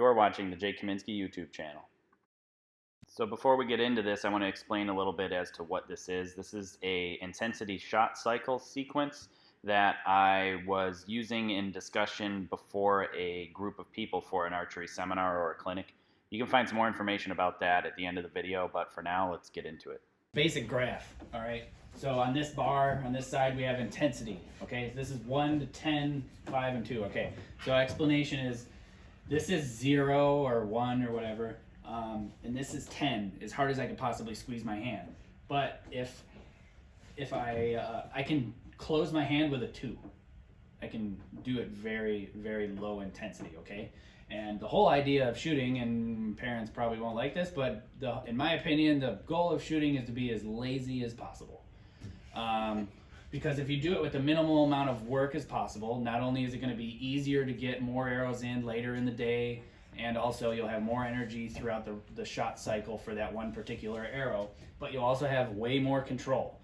You're watching the Jay Kaminski YouTube channel. So before we get into this, I want to explain a little bit as to what this is. This is a intensity shot cycle sequence that I was using in discussion before a group of people for an archery seminar or a clinic. You can find some more information about that at the end of the video, but for now, let's get into it. Basic graph, all right? So on this bar, on this side, we have intensity, okay? This is 1 to 10, 5, and 2, okay? So explanation is, this is 0 or 1 or whatever, and this is 10, as hard as I can possibly squeeze my hand. But if I can close my hand with a 2. I can do it very, very low intensity, okay? And the whole idea of shooting, and parents probably won't like this, but in my opinion, the goal of shooting is to be as lazy as possible. Because if you do it with the minimal amount of work as possible, not only is it going to be easier to get more arrows in later in the day, and also you'll have more energy throughout the shot cycle for that one particular arrow, but you'll also have way more control.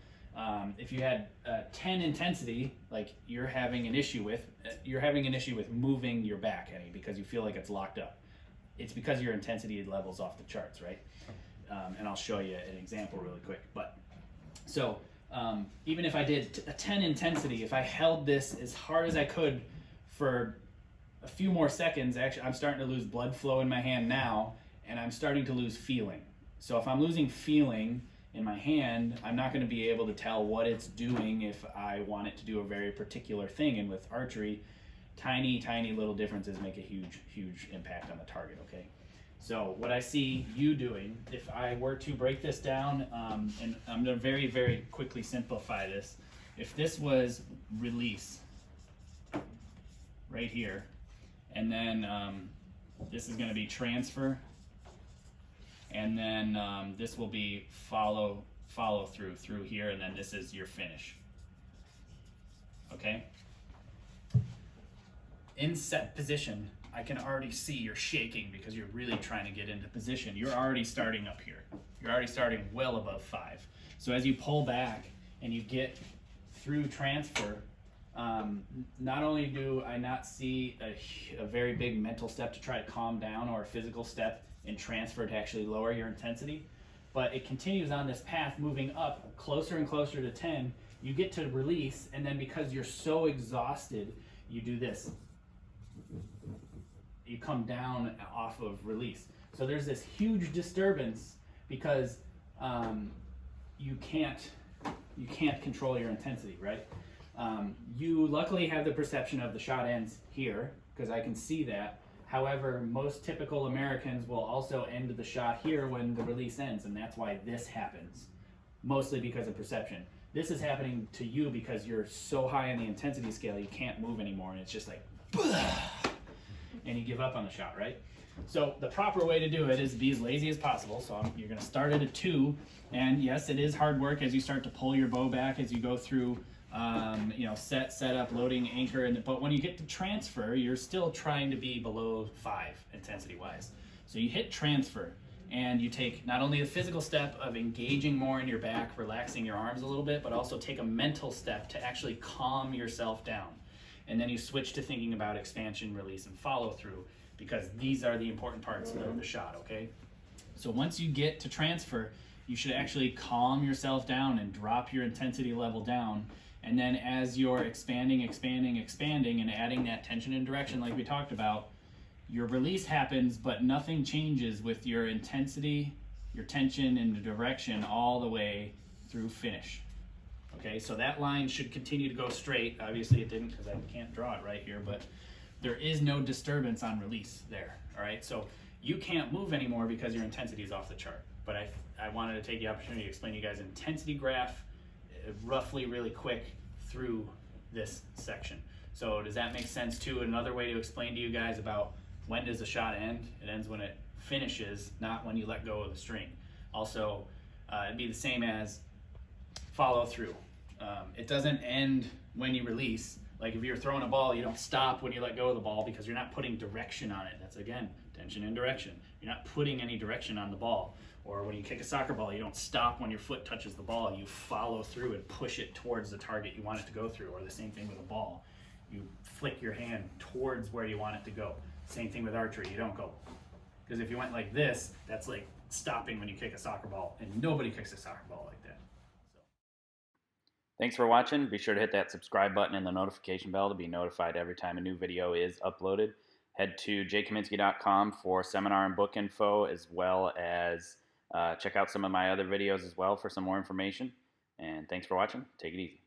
If you had 10 intensity, like you're having an issue with moving your back any because you feel like it's locked up. It's because your intensity level's off the charts, right? And I'll show you an example really quick. But so even if I did a 10 intensity, if I held this as hard as I could for a few more seconds, actually I'm starting to lose blood flow in my hand now, and I'm starting to lose feeling. So if I'm losing feeling in my hand, I'm not going to be able to tell what it's doing if I want it to do a very particular thing. And with archery, tiny little differences make a huge impact on the target, okay? So what I see you doing, if I were to break this down, and I'm going to very quickly simplify this. If this was release right here, and then this is going to be transfer, and then this will be follow through here, and then this is your finish. Okay? In set position, I can already see you're shaking because you're really trying to get into position. You're already starting up here. You're already starting well above 5. So as you pull back and you get through transfer, not only do I not see a very big mental step to try to calm down, or a physical step in transfer to actually lower your intensity, but it continues on this path moving up closer and closer to 10. You get to release, and then because you're so exhausted, you do this. You come down off of release. So there's this huge disturbance because you can't control your intensity, right? You luckily have the perception of the shot ends here, because I can see that. However, most typical Americans will also end the shot here when the release ends, and that's why this happens, mostly because of perception. This is happening to you because you're so high on the intensity scale you can't move anymore, and it's just like, and you give up on the shot, right? So the proper way to do it is to be as lazy as possible. So you're going to start at a 2, and yes, it is hard work as you start to pull your bow back as you go through set up, loading, anchor, but when you get to transfer, you're still trying to be below 5 intensity wise. So you hit transfer, and you take not only the physical step of engaging more in your back, relaxing your arms a little bit, but also take a mental step to actually calm yourself down. And then you switch to thinking about expansion, release, and follow through, because these are the important parts of the shot, okay? So once you get to transfer, you should actually calm yourself down and drop your intensity level down. And then as you're expanding, and adding that tension and direction like we talked about, your release happens, but nothing changes with your intensity, your tension, and the direction all the way through finish. Okay, so that line should continue to go straight. Obviously it didn't because I can't draw it right here, but there is no disturbance on release there, all right? So you can't move anymore because your intensity is off the chart. But I wanted to take the opportunity to explain to you guys intensity graph roughly really quick through this section. So does that make sense too? Another way to explain to you guys about when does the shot end? It ends when it finishes, not when you let go of the string. Also, it'd be the same as follow through. It doesn't end when you release. Like if you're throwing a ball, you don't stop when you let go of the ball because you're not putting direction on it. That's, again, tension and direction. You're not putting any direction on the ball. Or when you kick a soccer ball, you don't stop when your foot touches the ball. You follow through and push it towards the target you want it to go through. Or the same thing with a ball. You flick your hand towards where you want it to go. Same thing with archery. You don't go, because if you went like this, that's like stopping when you kick a soccer ball, and nobody kicks a soccer ball like that. So. Thanks for watching. Be sure to hit that subscribe button and the notification bell to be notified every time a new video is uploaded. Head to jkaminski.com for seminar and book info, as well as check out some of my other videos as well for some more information. And thanks for watching. Take it easy.